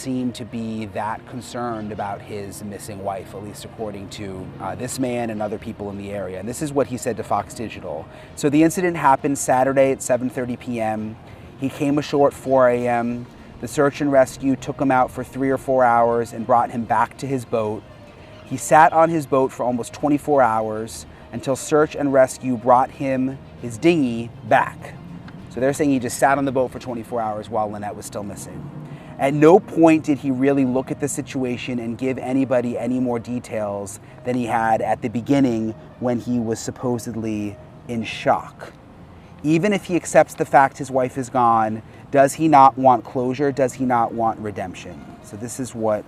seem to be that concerned about his missing wife, at least according to this man and other people in the area. And this is what he said to Fox Digital. So the incident happened Saturday at 7:30 p.m. He came ashore at 4 a.m. The search and rescue took him out for 3 or 4 hours and brought him back to his boat. He sat on his boat for almost 24 hours until search and rescue brought him his dinghy back. So they're saying he just sat on the boat for 24 hours while Lynette was still missing. At no point did he really look at the situation and give anybody any more details than he had at the beginning when he was supposedly in shock. Even if he accepts the fact his wife is gone, does he not want closure? Does he not want redemption? So this is what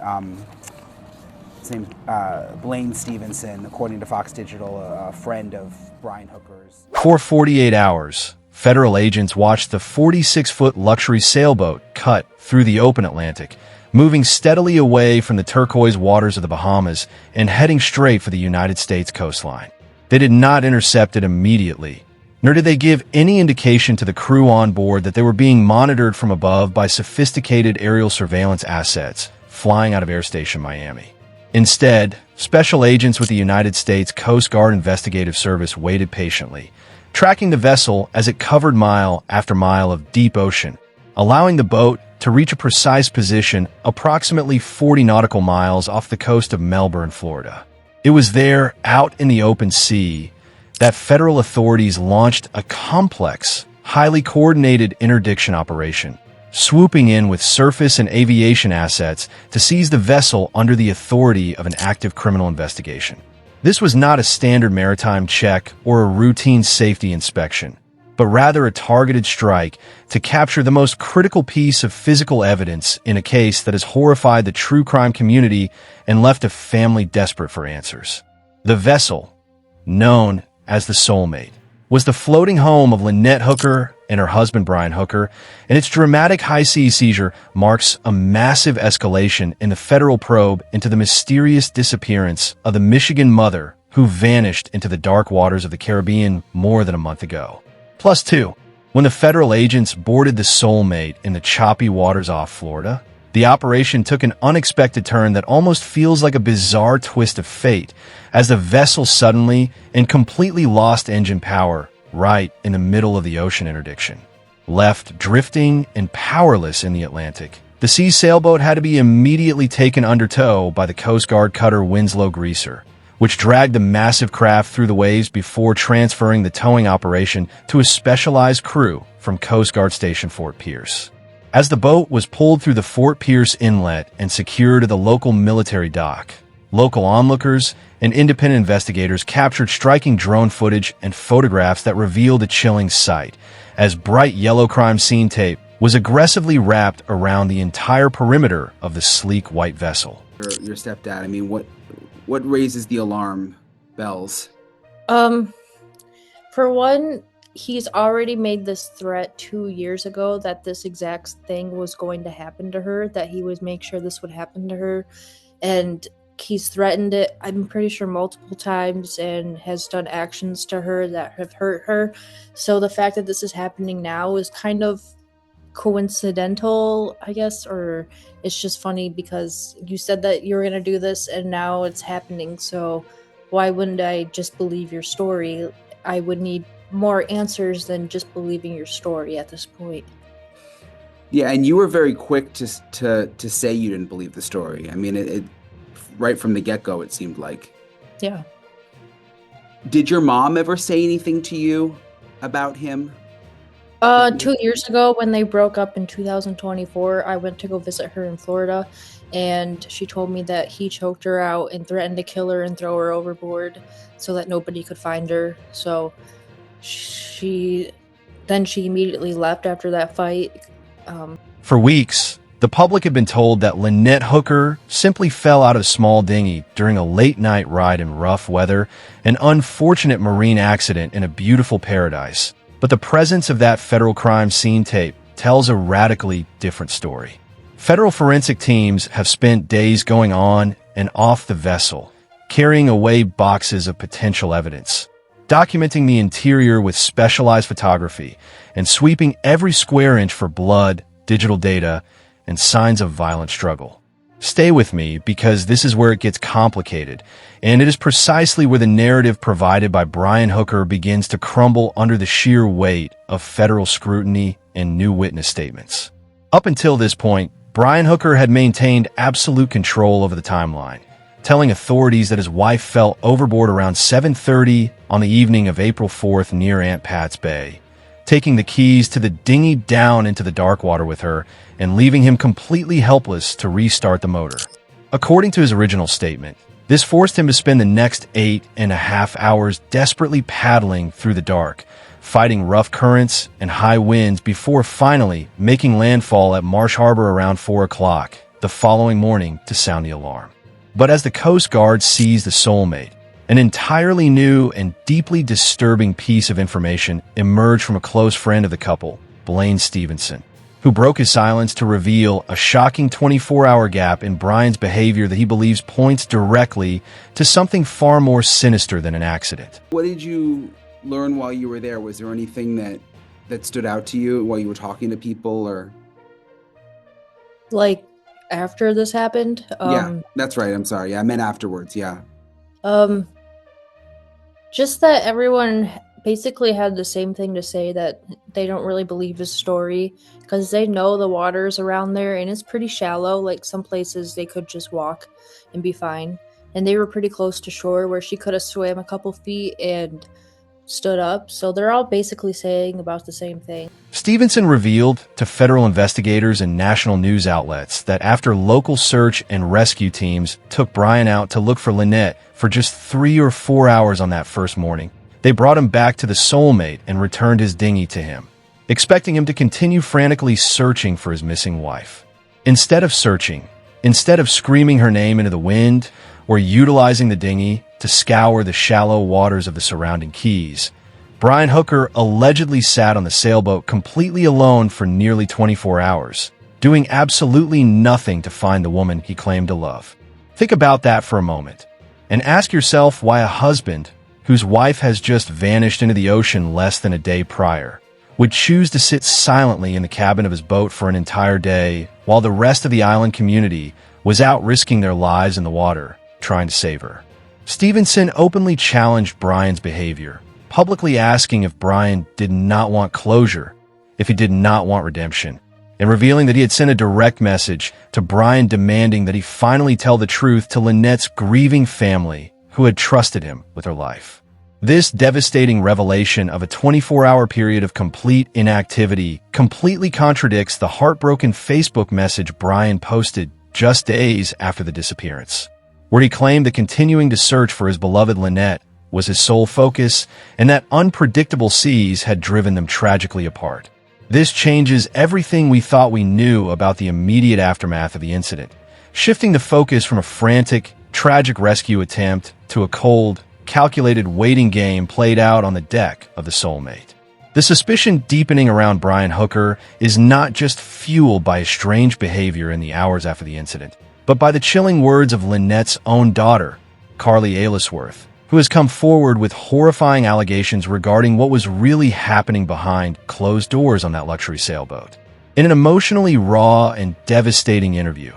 Blaine Stevenson, according to Fox Digital, a friend of Brian Hooker's. For 48 hours, federal agents watched the 46-foot luxury sailboat cut through the open Atlantic, moving steadily away from the turquoise waters of the Bahamas and heading straight for the United States coastline. They did not intercept it immediately, nor did they give any indication to the crew on board that they were being monitored from above by sophisticated aerial surveillance assets flying out of Air Station Miami. Instead, special agents with the United States Coast Guard Investigative Service waited patiently, tracking the vessel as it covered mile after mile of deep ocean, allowing the boat to reach a precise position approximately 40 nautical miles off the coast of Melbourne, Florida. It was there, out in the open sea, that federal authorities launched a complex, highly coordinated interdiction operation, swooping in with surface and aviation assets to seize the vessel under the authority of an active criminal investigation. This was not a standard maritime check or a routine safety inspection, but rather a targeted strike to capture the most critical piece of physical evidence in a case that has horrified the true crime community and left a family desperate for answers. The vessel, known as the Soulmate, was the floating home of Lynette Hooker and her husband Brian Hooker, and its dramatic high-sea seizure marks a massive escalation in the federal probe into the mysterious disappearance of the Michigan mother who vanished into the dark waters of the Caribbean more than a month ago. Plus two, when the federal agents boarded the Soulmate in the choppy waters off Florida, the operation took an unexpected turn that almost feels like a bizarre twist of fate, as the vessel suddenly and completely lost engine power right in the middle of the ocean interdiction. Left drifting and powerless in the Atlantic, the sea sailboat had to be immediately taken under tow by the Coast Guard cutter Winslow Greaser, which dragged the massive craft through the waves before transferring the towing operation to a specialized crew from Coast Guard Station Fort Pierce. As the boat was pulled through the Fort Pierce inlet and secured to the local military dock, local onlookers and independent investigators captured striking drone footage and photographs that revealed a chilling sight, as bright yellow crime scene tape was aggressively wrapped around the entire perimeter of the sleek white vessel. Your stepdad, I mean, what raises the alarm bells? For one, he's already made this threat 2 years ago that this exact thing was going to happen to her, that he would make sure this would happen to her. And he's threatened it, I'm pretty sure, multiple times, and has done actions to her that have hurt her. So the fact that this is happening now is kind of coincidental, I guess, or it's just funny because you said that you were going to do this and now it's happening. So why wouldn't I just believe your story? I would need more answers than just believing your story at this point. Yeah, and you were very quick to say you didn't believe the story. I mean, it right from the get-go, it seemed like. Yeah. Did your mom ever say anything to you about him? 2 years ago, when they broke up in 2024, I went to go visit her in Florida, and she told me that he choked her out and threatened to kill her and throw her overboard so that nobody could find her. So she immediately left after that fight. For weeks, the public had been told that Lynette Hooker simply fell out of a small dinghy during a late-night ride in rough weather, an unfortunate marine accident in a beautiful paradise. But the presence of that federal crime scene tape tells a radically different story. Federal forensic teams have spent days going on and off the vessel, carrying away boxes of potential evidence, documenting the interior with specialized photography, and sweeping every square inch for blood, digital data, and signs of violent struggle. Stay with me because this is where it gets complicated, and it is precisely where the narrative provided by Brian Hooker begins to crumble under the sheer weight of federal scrutiny and new witness statements. Up until this point, Brian Hooker had maintained absolute control over the timeline, telling authorities that his wife fell overboard around 7:30 on the evening of April 4th near Aunt Pat's Bay, taking the keys to the dinghy down into the dark water with her and leaving him completely helpless to restart the motor. According to his original statement, this forced him to spend the next 8.5 hours desperately paddling through the dark, fighting rough currents and high winds before finally making landfall at Marsh Harbor around 4 o'clock the following morning to sound the alarm. But as the Coast Guard seized the Soulmate, an entirely new and deeply disturbing piece of information emerged from a close friend of the couple, Blaine Stevenson, who broke his silence to reveal a shocking 24-hour gap in Brian's behavior that he believes points directly to something far more sinister than an accident. What did you learn while you were there? Was there anything that stood out to you while you were talking to people, or? Like, after this happened? Yeah, that's right. I'm sorry. Yeah, I meant afterwards. Yeah. Just that everyone basically had the same thing to say, that they don't really believe his story because they know the waters around there and it's pretty shallow. Like, some places they could just walk and be fine. And they were pretty close to shore where she could have swam a couple feet and stood up. So they're all basically saying about the same thing. Stevenson revealed to federal investigators and national news outlets that after local search and rescue teams took Brian out to look for Lynette for just 3 or 4 hours on that first morning, they brought him back to the Soulmate and returned his dinghy to him, expecting him to continue frantically searching for his missing wife. Instead of searching, instead of screaming her name into the wind or utilizing the dinghy to scour the shallow waters of the surrounding keys, Brian Hooker allegedly sat on the sailboat completely alone for nearly 24 hours, doing absolutely nothing to find the woman he claimed to love. Think about that for a moment, and ask yourself why a husband whose wife has just vanished into the ocean less than a day prior would choose to sit silently in the cabin of his boat for an entire day while the rest of the island community was out risking their lives in the water trying to save her. Stevenson openly challenged Brian's behavior, publicly asking if Brian did not want closure, if he did not want redemption, and revealing that he had sent a direct message to Brian demanding that he finally tell the truth to Lynette's grieving family who had trusted him with her life. This devastating revelation of a 24-hour period of complete inactivity completely contradicts the heartbroken Facebook message Brian posted just days after the disappearance, where he claimed that continuing to search for his beloved Lynette was his sole focus and that unpredictable seas had driven them tragically apart. This changes everything we thought we knew about the immediate aftermath of the incident, shifting the focus from a frantic, tragic rescue attempt to a cold, calculated waiting game played out on the deck of the Soulmate. The suspicion deepening around Brian Hooker is not just fueled by his strange behavior in the hours after the incident, but by the chilling words of Lynette's own daughter, Carly Aylesworth, who has come forward with horrifying allegations regarding what was really happening behind closed doors on that luxury sailboat. In an emotionally raw and devastating interview,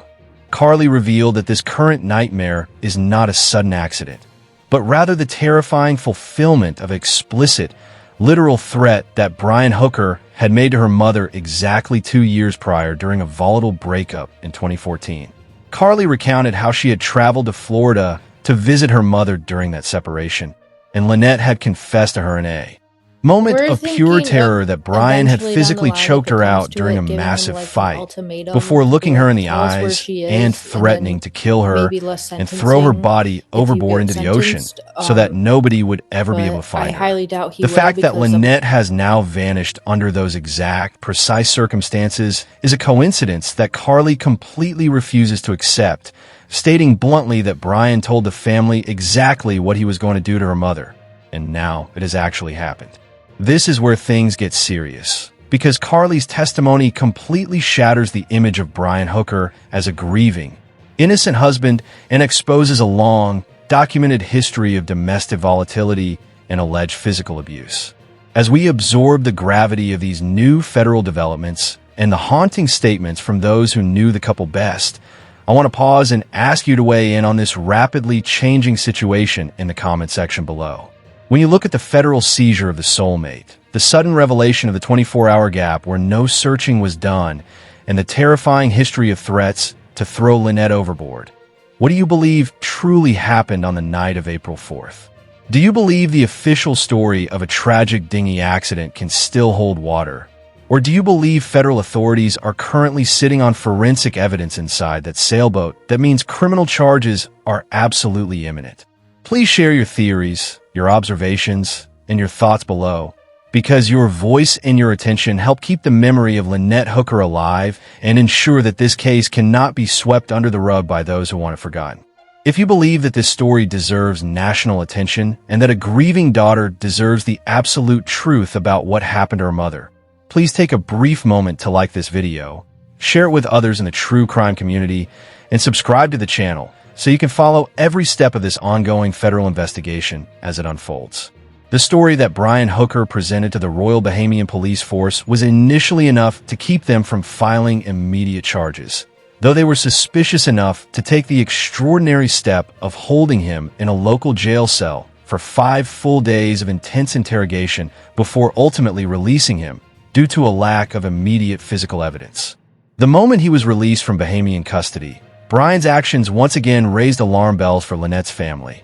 Carly revealed that this current nightmare is not a sudden accident, but rather the terrifying fulfillment of explicit, literal threat that Brian Hooker had made to her mother exactly 2 years prior during a volatile breakup in 2014. Carly recounted how she had traveled to Florida to visit her mother during that separation, and Lynette had confessed to her in a moment of pure terror that Brian had physically choked her out during a massive fight before looking her in the eyes and threatening to kill her and throw her body overboard into the ocean so that nobody would ever be able to find her. The fact that Lynette has now vanished under those exact, precise circumstances is a coincidence that Carly completely refuses to accept, stating bluntly that Brian told the family exactly what he was going to do to her mother, and now it has actually happened. This is where things get serious, because Carly's testimony completely shatters the image of Brian Hooker as a grieving, innocent husband and exposes a long, documented history of domestic volatility and alleged physical abuse. As we absorb the gravity of these new federal developments, and the haunting statements from those who knew the couple best, I want to pause and ask you to weigh in on this rapidly changing situation in the comment section below. When you look at the federal seizure of the Soulmate, the sudden revelation of the 24-hour gap where no searching was done, and the terrifying history of threats to throw Lynette overboard, what do you believe truly happened on the night of April 4th? Do you believe the official story of a tragic dinghy accident can still hold water? Or do you believe federal authorities are currently sitting on forensic evidence inside that sailboat that means criminal charges are absolutely imminent? Please share your theories, your observations, and your thoughts below, because your voice and your attention help keep the memory of Lynette Hooker alive and ensure that this case cannot be swept under the rug by those who want it forgotten. If you believe that this story deserves national attention and that a grieving daughter deserves the absolute truth about what happened to her mother, please take a brief moment to like this video, share it with others in the true crime community, and subscribe to the channel so you can follow every step of this ongoing federal investigation as it unfolds. The story that Brian Hooker presented to the Royal Bahamian Police Force was initially enough to keep them from filing immediate charges, though they were suspicious enough to take the extraordinary step of holding him in a local jail cell for 5 full days of intense interrogation before ultimately releasing him due to a lack of immediate physical evidence. The moment he was released from Bahamian custody, Brian's actions once again raised alarm bells for Lynette's family,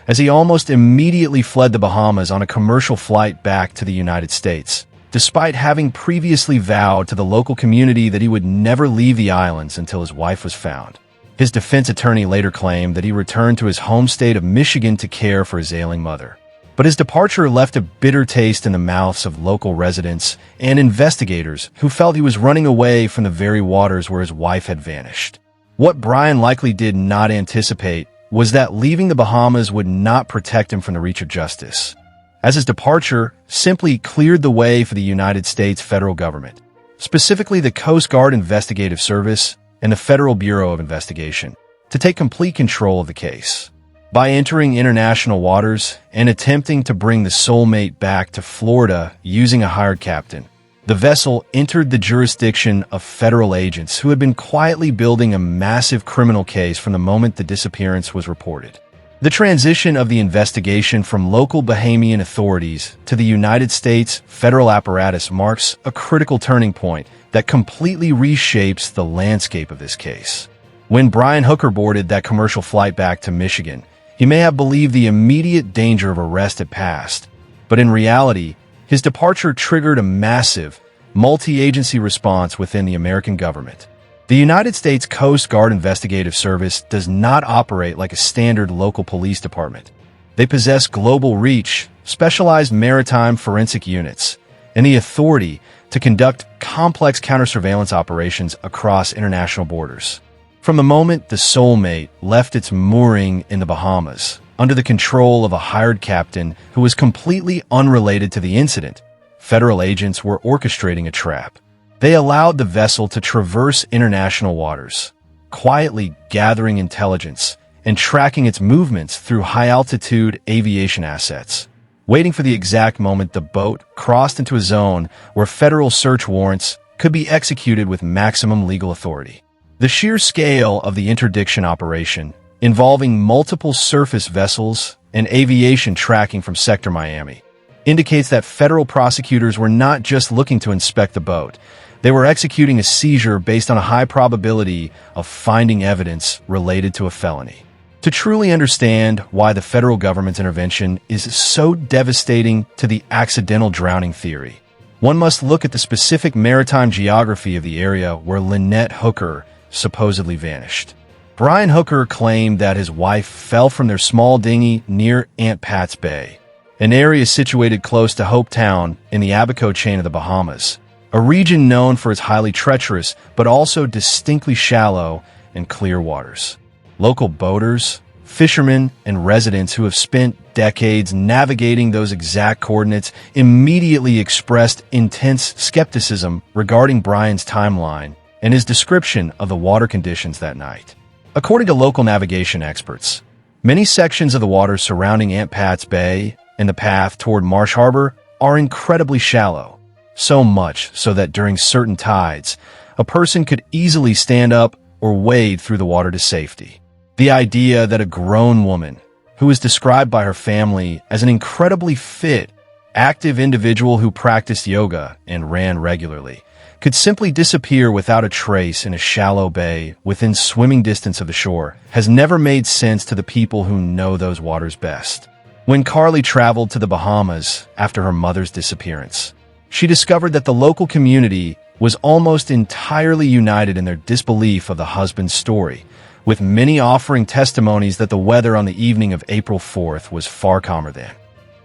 as he almost immediately fled the Bahamas on a commercial flight back to the United States, despite having previously vowed to the local community that he would never leave the islands until his wife was found. His defense attorney later claimed that he returned to his home state of Michigan to care for his ailing mother. But his departure left a bitter taste in the mouths of local residents and investigators who felt he was running away from the very waters where his wife had vanished. What Brian likely did not anticipate was that leaving the Bahamas would not protect him from the reach of justice, as his departure simply cleared the way for the United States federal government, specifically the Coast Guard Investigative Service and the Federal Bureau of Investigation, to take complete control of the case. By entering international waters and attempting to bring the Soulmate back to Florida using a hired captain, the vessel entered the jurisdiction of federal agents who had been quietly building a massive criminal case from the moment the disappearance was reported. The transition of the investigation from local Bahamian authorities to the United States federal apparatus marks a critical turning point that completely reshapes the landscape of this case. When Brian Hooker boarded that commercial flight back to Michigan, he may have believed the immediate danger of arrest had passed, but in reality, his departure triggered a massive, multi-agency response within the American government. The United States Coast Guard Investigative Service does not operate like a standard local police department. They possess global reach, specialized maritime forensic units, and the authority to conduct complex counter-surveillance operations across international borders. From the moment the Soulmate left its mooring in the Bahamas, under the control of a hired captain who was completely unrelated to the incident, federal agents were orchestrating a trap. They allowed the vessel to traverse international waters, quietly gathering intelligence and tracking its movements through high-altitude aviation assets, waiting for the exact moment the boat crossed into a zone where federal search warrants could be executed with maximum legal authority. The sheer scale of the interdiction operation, involving multiple surface vessels and aviation tracking from Sector Miami, indicates that federal prosecutors were not just looking to inspect the boat. They were executing a seizure based on a high probability of finding evidence related to a felony. To truly understand why the federal government's intervention is so devastating to the accidental drowning theory, one must look at the specific maritime geography of the area where Lynette Hooker supposedly vanished. Brian Hooker claimed that his wife fell from their small dinghy near Aunt Pat's Bay, an area situated close to Hope Town in the Abaco chain of the Bahamas, a region known for its highly treacherous but also distinctly shallow and clear waters. Local boaters, fishermen, and residents who have spent decades navigating those exact coordinates immediately expressed intense skepticism regarding Brian's timeline and his description of the water conditions that night. According to local navigation experts, many sections of the waters surrounding Aunt Pat's Bay and the path toward Marsh Harbor are incredibly shallow, so much so that during certain tides, a person could easily stand up or wade through the water to safety. The idea that a grown woman, who is described by her family as an incredibly fit, active individual who practiced yoga and ran regularly, could simply disappear without a trace in a shallow bay within swimming distance of the shore has never made sense to the people who know those waters best. When Carly traveled to the Bahamas after her mother's disappearance, she discovered that the local community was almost entirely united in their disbelief of the husband's story, with many offering testimonies that the weather on the evening of April 4th was far calmer than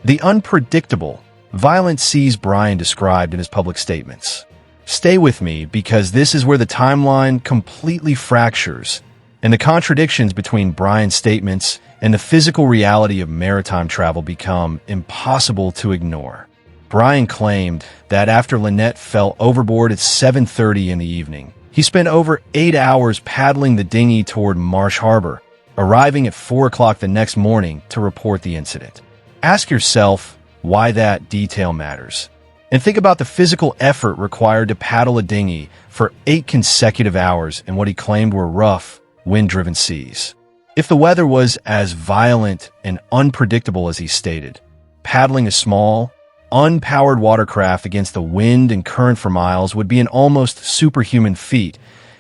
the unpredictable, violent seas Brian described in his public statements. Stay with me, because this is where the timeline completely fractures, and the contradictions between Brian's statements and the physical reality of maritime travel become impossible to ignore. Brian claimed that after Lynette fell overboard at 7:30 in the evening, he spent over 8 hours paddling the dinghy toward Marsh Harbor, arriving at 4 o'clock the next morning to report the incident. Ask yourself why that detail matters, and think about the physical effort required to paddle a dinghy for 8 consecutive hours in what he claimed were rough, wind-driven seas. If the weather was as violent and unpredictable as he stated, paddling a small, unpowered watercraft against the wind and current for miles would be an almost superhuman feat.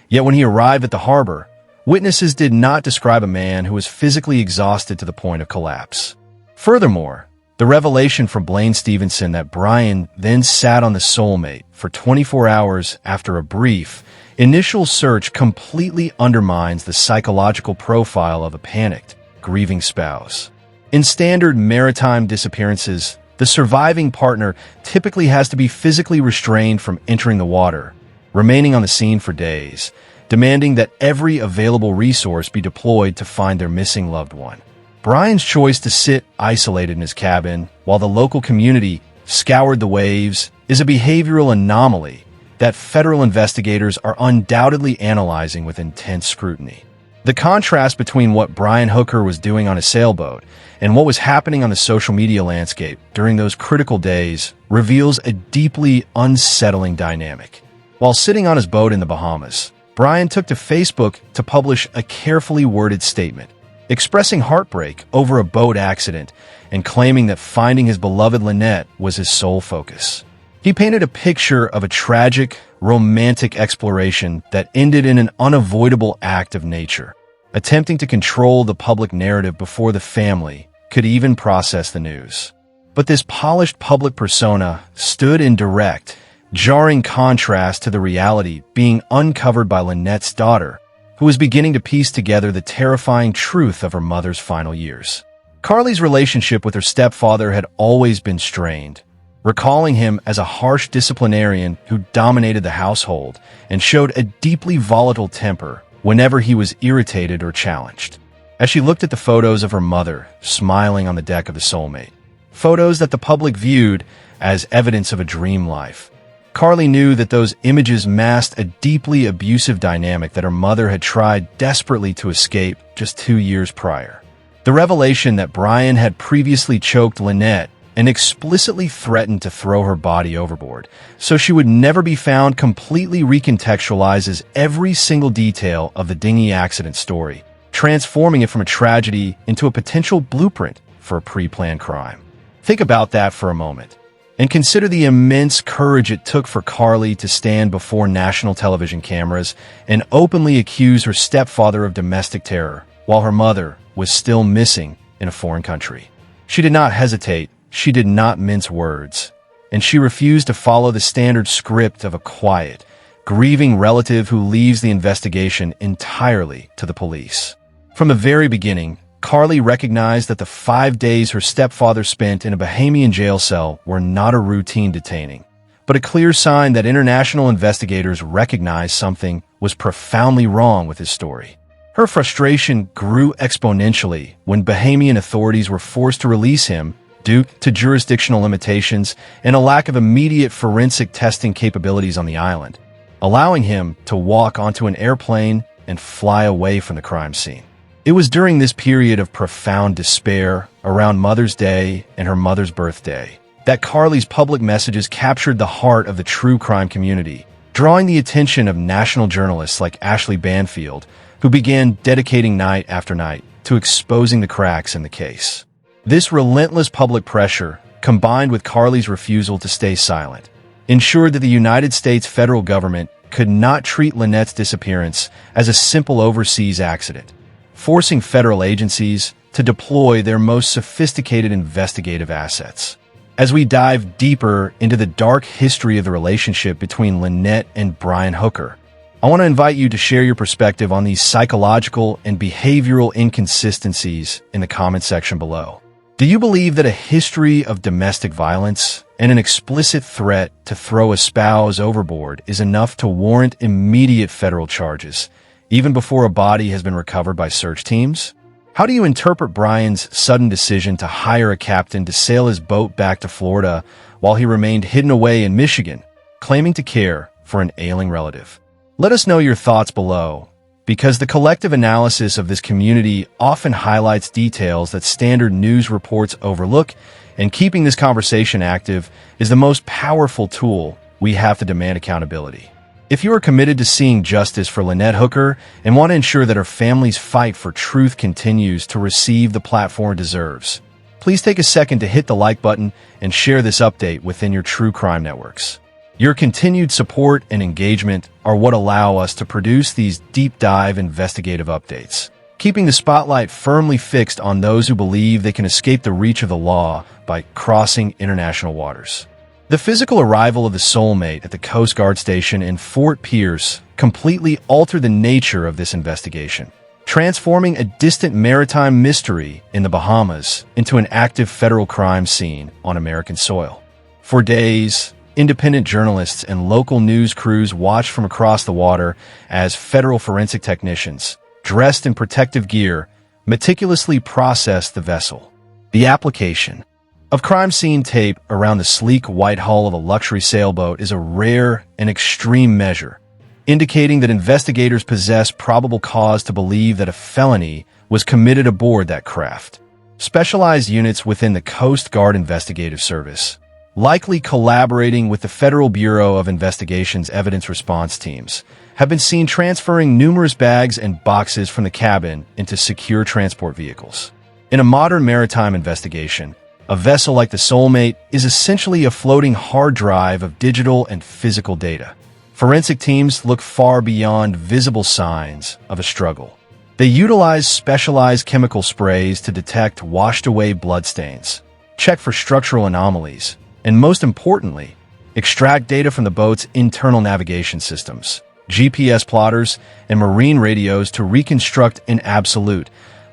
Yet when he arrived at the harbor, witnesses did not describe a man who was physically exhausted to the point of collapse. Furthermore, the revelation from Blaine Stevenson that Brian then sat on the Soulmate for 24 hours after a brief, initial search completely undermines the psychological profile of a panicked, grieving spouse. In standard maritime disappearances, the surviving partner typically has to be physically restrained from entering the water, remaining on the scene for days, demanding that every available resource be deployed to find their missing loved one. Brian's choice to sit isolated in his cabin while the local community scoured the waves is a behavioral anomaly that federal investigators are undoubtedly analyzing with intense scrutiny. The contrast between what Brian Hooker was doing on a sailboat and what was happening on the social media landscape during those critical days reveals a deeply unsettling dynamic. While sitting on his boat in the Bahamas, Brian took to Facebook to publish a carefully worded statement, expressing heartbreak over a boat accident and claiming that finding his beloved Lynette was his sole focus. He painted a picture of a tragic, romantic exploration that ended in an unavoidable act of nature, attempting to control the public narrative before the family could even process the news. But this polished public persona stood in direct, jarring contrast to the reality being uncovered by Lynette's daughter, who was beginning to piece together the terrifying truth of her mother's final years. Carly's relationship with her stepfather had always been strained, recalling him as a harsh disciplinarian who dominated the household and showed a deeply volatile temper whenever he was irritated or challenged. As she looked at the photos of her mother smiling on the deck of the Soulmate, photos that the public viewed as evidence of a dream life, Carly knew that those images masked a deeply abusive dynamic that her mother had tried desperately to escape just 2 years prior. The revelation that Brian had previously choked Lynette and explicitly threatened to throw her body overboard so she would never be found completely recontextualizes every single detail of the dinghy accident story, transforming it from a tragedy into a potential blueprint for a pre-planned crime. Think about that for a moment, and consider the immense courage it took for Carly to stand before national television cameras and openly accuse her stepfather of domestic terror while her mother was still missing in a foreign country. She did not hesitate. She did not mince words, and she refused to follow the standard script of a quiet, grieving relative who leaves the investigation entirely to the police. From the very beginning, Carly recognized that the 5 days her stepfather spent in a Bahamian jail cell were not a routine detaining, but a clear sign that international investigators recognized something was profoundly wrong with his story. Her frustration grew exponentially when Bahamian authorities were forced to release him due to jurisdictional limitations and a lack of immediate forensic testing capabilities on the island, allowing him to walk onto an airplane and fly away from the crime scene. It was during this period of profound despair, around Mother's Day and her mother's birthday, that Carly's public messages captured the heart of the true crime community, drawing the attention of national journalists like Ashley Banfield, who began dedicating night after night to exposing the cracks in the case. This relentless public pressure, combined with Carly's refusal to stay silent, ensured that the United States federal government could not treat Lynette's disappearance as a simple overseas accident, forcing federal agencies to deploy their most sophisticated investigative assets. As we dive deeper into the dark history of the relationship between Lynette and Brian Hooker, I want to invite you to share your perspective on these psychological and behavioral inconsistencies in the comment section below. Do you believe that a history of domestic violence and an explicit threat to throw a spouse overboard is enough to warrant immediate federal charges, even before a body has been recovered by search teams? How do you interpret Brian's sudden decision to hire a captain to sail his boat back to Florida while he remained hidden away in Michigan, claiming to care for an ailing relative? Let us know your thoughts below, because the collective analysis of this community often highlights details that standard news reports overlook, and keeping this conversation active is the most powerful tool we have to demand accountability. If you are committed to seeing justice for Lynette Hooker and want to ensure that her family's fight for truth continues to receive the platform it deserves, please take a second to hit the like button and share this update within your true crime networks. Your continued support and engagement are what allow us to produce these deep dive investigative updates, keeping the spotlight firmly fixed on those who believe they can escape the reach of the law by crossing international waters. The physical arrival of the Soulmate at the Coast Guard station in Fort Pierce completely altered the nature of this investigation, transforming a distant maritime mystery in the Bahamas into an active federal crime scene on American soil. For days, independent journalists and local news crews watched from across the water as federal forensic technicians, dressed in protective gear, meticulously processed the vessel. The application of crime scene tape around the sleek white hull of a luxury sailboat is a rare and extreme measure, indicating that investigators possess probable cause to believe that a felony was committed aboard that craft. Specialized units within the Coast Guard Investigative Service, likely collaborating with the Federal Bureau of Investigation's evidence response teams, have been seen transferring numerous bags and boxes from the cabin into secure transport vehicles. In a modern maritime investigation, a vessel like the Soulmate is essentially a floating hard drive of digital and physical data. Forensic teams look far beyond visible signs of a struggle. They utilize specialized chemical sprays to detect washed-away bloodstains, check for structural anomalies, and most importantly, extract data from the boat's internal navigation systems, GPS plotters, and marine radios to reconstruct an absolute,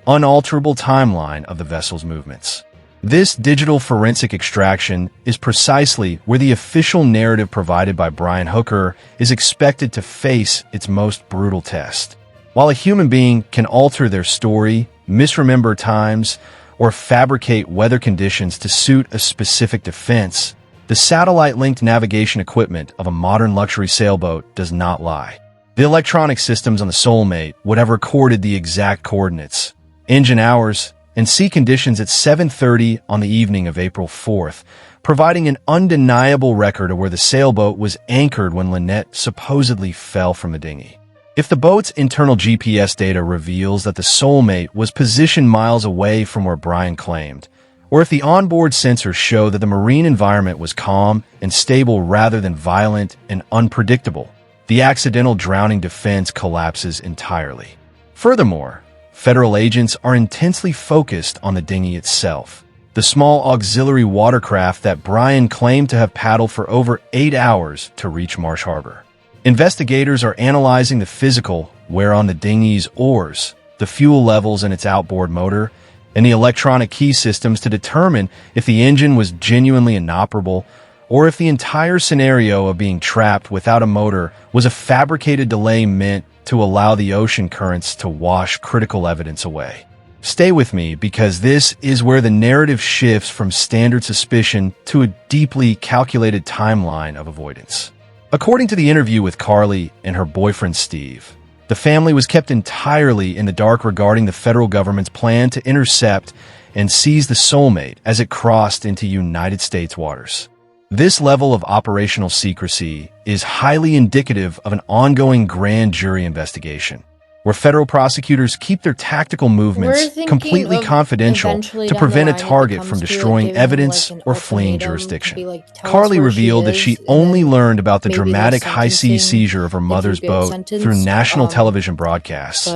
unalterable timeline of the vessel's movements. This digital forensic extraction is precisely where the official narrative provided by Brian Hooker is expected to face its most brutal test. While a human being can alter their story, misremember times, or fabricate weather conditions to suit a specific defense, the satellite-linked navigation equipment of a modern luxury sailboat does not lie. The electronic systems on the Soulmate would have recorded the exact coordinates, engine hours, and sea conditions at 7:30 on the evening of April 4th, providing an undeniable record of where the sailboat was anchored when Lynette supposedly fell from the dinghy. If the boat's internal GPS data reveals that the Soulmate was positioned miles away from where Brian claimed, or if the onboard sensors show that the marine environment was calm and stable rather than violent and unpredictable, the accidental drowning defense collapses entirely. Furthermore, federal agents are intensely focused on the dinghy itself, the small auxiliary watercraft that Brian claimed to have paddled for over 8 hours to reach Marsh Harbor. Investigators are analyzing the physical wear on the dinghy's oars, the fuel levels in its outboard motor, and the electronic key systems to determine if the engine was genuinely inoperable or if the entire scenario of being trapped without a motor was a fabricated delay meant to allow the ocean currents to wash critical evidence away. Stay with me, because this is where the narrative shifts from standard suspicion to a deeply calculated timeline of avoidance. According to the interview with Carly and her boyfriend Steve, the family was kept entirely in the dark regarding the federal government's plan to intercept and seized the Soulmate as it crossed into United States waters. This level of operational secrecy is highly indicative of an ongoing grand jury investigation, where federal prosecutors keep their tactical movements completely confidential to prevent a target from destroying evidence or fleeing jurisdiction. Carly revealed that she only learned about the dramatic high-seas seizure of her mother's boat through national television broadcasts,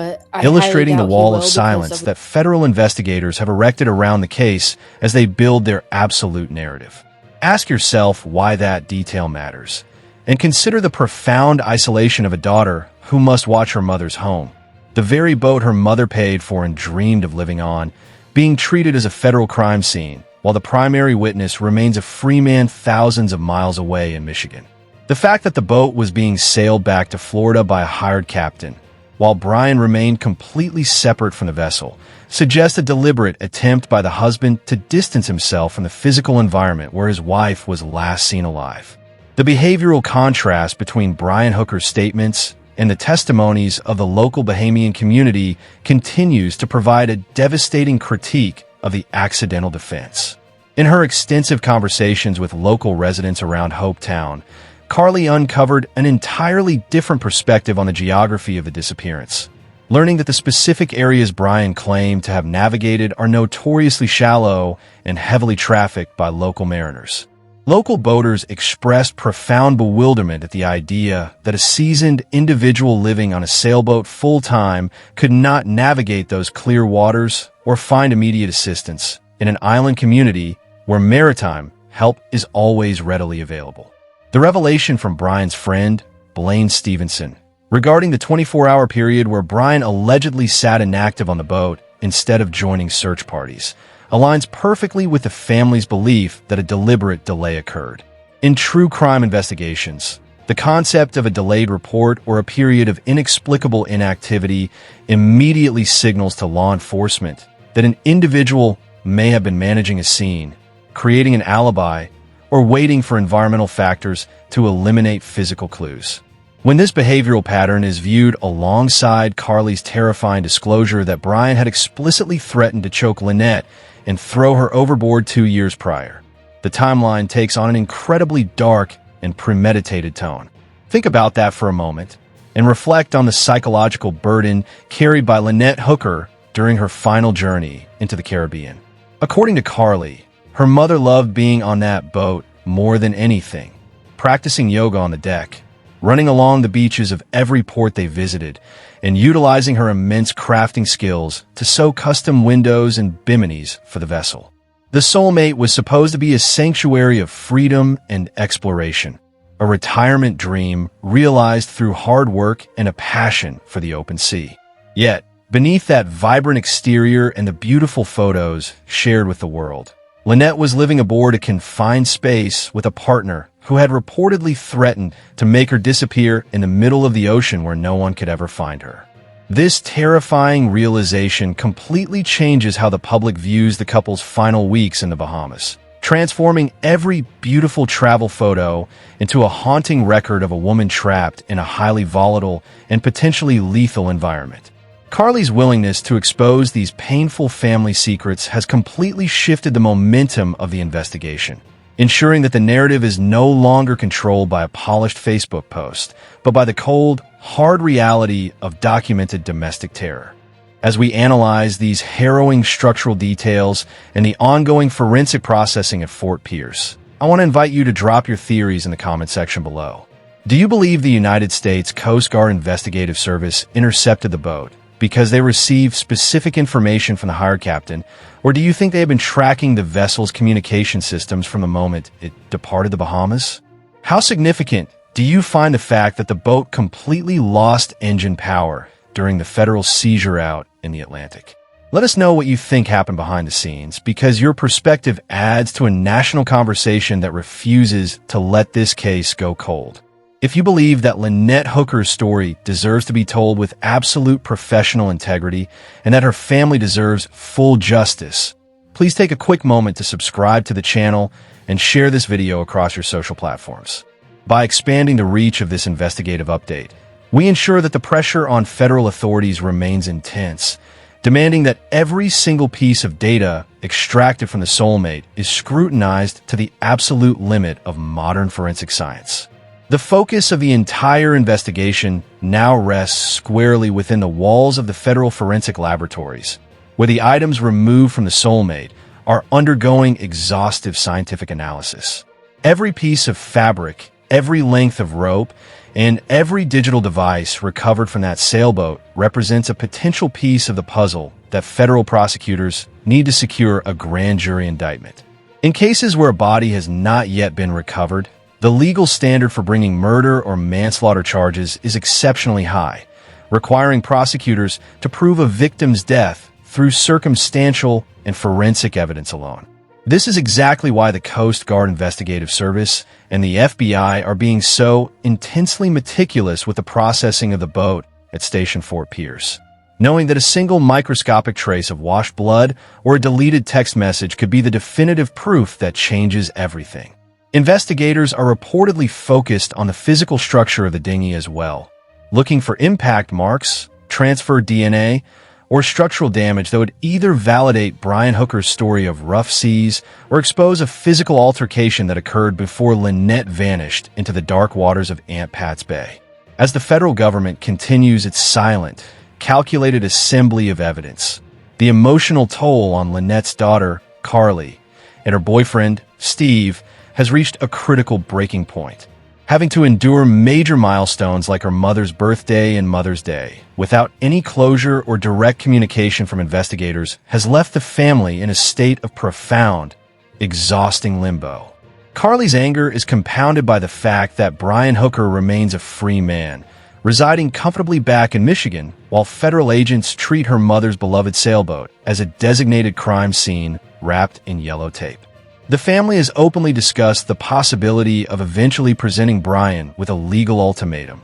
illustrating the wall of silence that federal investigators have erected around the case as they build their absolute narrative. Ask yourself why that detail matters, and consider the profound isolation of a daughter who must watch her mother's home, the very boat her mother paid for and dreamed of living on, being treated as a federal crime scene, while the primary witness remains a free man thousands of miles away in Michigan. The fact that the boat was being sailed back to Florida by a hired captain, while Brian remained completely separate from the vessel, suggests a deliberate attempt by the husband to distance himself from the physical environment where his wife was last seen alive. The behavioral contrast between Brian Hooker's statements and the testimonies of the local Bahamian community continues to provide a devastating critique of the accidental defense. In her extensive conversations with local residents around Hopetown, Carly uncovered an entirely different perspective on the geography of the disappearance, learning that the specific areas Brian claimed to have navigated are notoriously shallow and heavily trafficked by local mariners. Local boaters expressed profound bewilderment at the idea that a seasoned individual living on a sailboat full-time could not navigate those clear waters or find immediate assistance in an island community where maritime help is always readily available. The revelation from Brian's friend, Blaine Stevenson, regarding the 24-hour period where Brian allegedly sat inactive on the boat instead of joining search parties, aligns perfectly with the family's belief that a deliberate delay occurred. In true crime investigations, the concept of a delayed report or a period of inexplicable inactivity immediately signals to law enforcement that an individual may have been managing a scene, creating an alibi, or waiting for environmental factors to eliminate physical clues. When this behavioral pattern is viewed alongside Carly's terrifying disclosure that Brian had explicitly threatened to choke Lynette and throw her overboard 2 years prior, the timeline takes on an incredibly dark and premeditated tone. Think about that for a moment and reflect on the psychological burden carried by Lynette Hooker during her final journey into the Caribbean. According to Carly, her mother loved being on that boat more than anything, practicing yoga on the deck, running along the beaches of every port they visited, and utilizing her immense crafting skills to sew custom windows and biminis for the vessel. The Soulmate was supposed to be a sanctuary of freedom and exploration, a retirement dream realized through hard work and a passion for the open sea. Yet, beneath that vibrant exterior and the beautiful photos shared with the world, Lynette was living aboard a confined space with a partner who had reportedly threatened to make her disappear in the middle of the ocean where no one could ever find her. This terrifying realization completely changes how the public views the couple's final weeks in the Bahamas, transforming every beautiful travel photo into a haunting record of a woman trapped in a highly volatile and potentially lethal environment. Carly's willingness to expose these painful family secrets has completely shifted the momentum of the investigation, ensuring that the narrative is no longer controlled by a polished Facebook post, but by the cold, hard reality of documented domestic terror. As we analyze these harrowing structural details and the ongoing forensic processing at Fort Pierce, I want to invite you to drop your theories in the comment section below. Do you believe the United States Coast Guard Investigative Service intercepted the boat because they received specific information from the hired captain, or do you think they have been tracking the vessel's communication systems from the moment it departed the Bahamas? How significant do you find the fact that the boat completely lost engine power during the federal seizure out in the Atlantic? Let us know what you think happened behind the scenes, because your perspective adds to a national conversation that refuses to let this case go cold. If you believe that Lynette Hooker's story deserves to be told with absolute professional integrity and that her family deserves full justice, please take a quick moment to subscribe to the channel and share this video across your social platforms. By expanding the reach of this investigative update, we ensure that the pressure on federal authorities remains intense demanding that every single piece of data extracted from the Soulmate is scrutinized to the absolute limit of modern forensic science. The focus of the entire investigation now rests squarely within the walls of the federal forensic laboratories, where the items removed from the Soulmate are undergoing exhaustive scientific analysis. Every piece of fabric, every length of rope, and every digital device recovered from that sailboat represents a potential piece of the puzzle that federal prosecutors need to secure a grand jury indictment. In cases where a body has not yet been recovered, the legal standard for bringing murder or manslaughter charges is exceptionally high, requiring prosecutors to prove a victim's death through circumstantial and forensic evidence alone. This is exactly why the Coast Guard Investigative Service and the FBI are being so intensely meticulous with the processing of the boat at Station Fort Pierce, knowing that a single microscopic trace of washed blood or a deleted text message could be the definitive proof that changes everything. Investigators are reportedly focused on the physical structure of the dinghy as well, looking for impact marks, transferred DNA, or structural damage that would either validate Brian Hooker's story of rough seas or expose a physical altercation that occurred before Lynette vanished into the dark waters of Aunt Pat's Bay. As the federal government continues its silent, calculated assembly of evidence, the emotional toll on Lynette's daughter, Carly, and her boyfriend, Steve, has reached a critical breaking point, having to endure major milestones like her mother's birthday and Mother's Day without any closure or direct communication from investigators has left the family in a state of profound, exhausting limbo. Carly's anger is compounded by the fact that Brian Hooker remains a free man, residing comfortably back in Michigan, while federal agents treat her mother's beloved sailboat as a designated crime scene wrapped in yellow tape. The family has openly discussed the possibility of eventually presenting Brian with a legal ultimatum,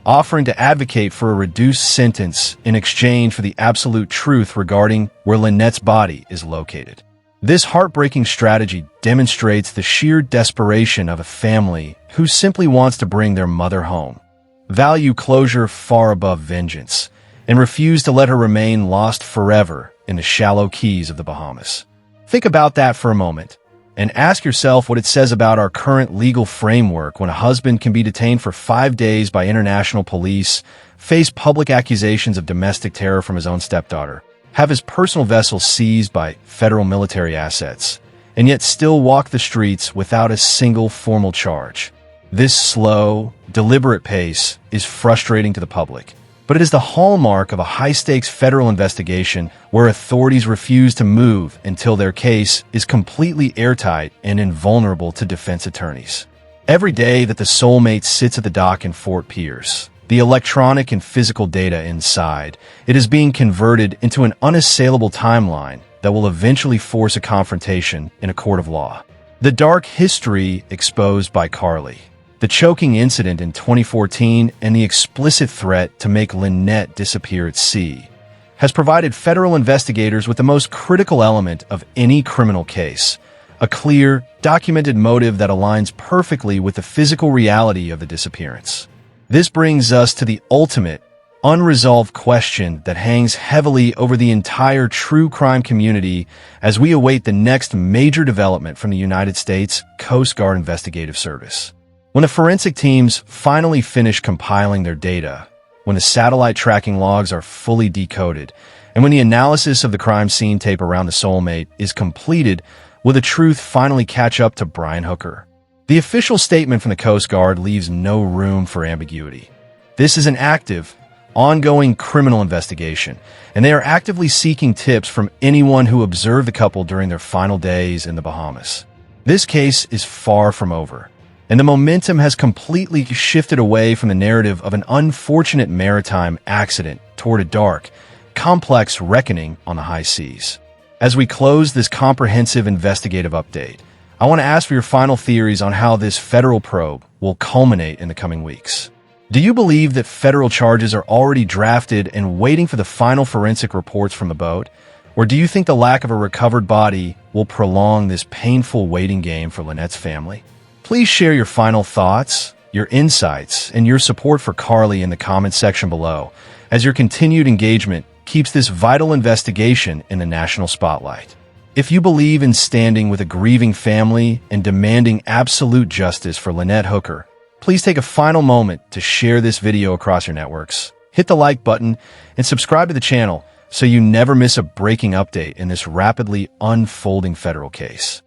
offering to advocate for a reduced sentence in exchange for the absolute truth regarding where Lynette's body is located. This heartbreaking strategy demonstrates the sheer desperation of a family who simply wants to bring their mother home, value closure far above vengeance, and refuse to let her remain lost forever in the shallow keys of the Bahamas. Think about that for a moment, and ask yourself what it says about our current legal framework when a husband can be detained for 5 days by international police, face public accusations of domestic terror from his own stepdaughter, have his personal vessel seized by federal military assets, and yet still walk the streets without a single formal charge. This slow, deliberate pace is frustrating to the public, but it is the hallmark of a high-stakes federal investigation where authorities refuse to move until their case is completely airtight and invulnerable to defense attorneys. Every day that the Soulmate sits at the dock in Fort Pierce, the electronic and physical data inside, it is being converted into an unassailable timeline that will eventually force a confrontation in a court of law. The dark history exposed by Carly, the choking incident in 2014, and the explicit threat to make Lynette disappear at sea has provided federal investigators with the most critical element of any criminal case, a clear, documented motive that aligns perfectly with the physical reality of the disappearance. This brings us to the ultimate, unresolved question that hangs heavily over the entire true crime community as we await the next major development from the United States Coast Guard Investigative Service. When the forensic teams finally finish compiling their data, when the satellite tracking logs are fully decoded, and when the analysis of the crime scene tape around the Soulmate is completed, will the truth finally catch up to Brian Hooker? The official statement from the Coast Guard leaves no room for ambiguity. This is an active, ongoing criminal investigation, and they are actively seeking tips from anyone who observed the couple during their final days in the Bahamas. This case is far from over, and the momentum has completely shifted away from the narrative of an unfortunate maritime accident toward a dark, complex reckoning on the high seas. As we close this comprehensive investigative update, I want to ask for your final theories on how this federal probe will culminate in the coming weeks. Do you believe that federal charges are already drafted and waiting for the final forensic reports from the boat? Or do you think the lack of a recovered body will prolong this painful waiting game for Lynette's family? Please share your final thoughts, your insights, and your support for Carly in the comments section below, as your continued engagement keeps this vital investigation in the national spotlight. If you believe in standing with a grieving family and demanding absolute justice for Lynette Hooker, please take a final moment to share this video across your networks. Hit the like button and subscribe to the channel so you never miss a breaking update in this rapidly unfolding federal case.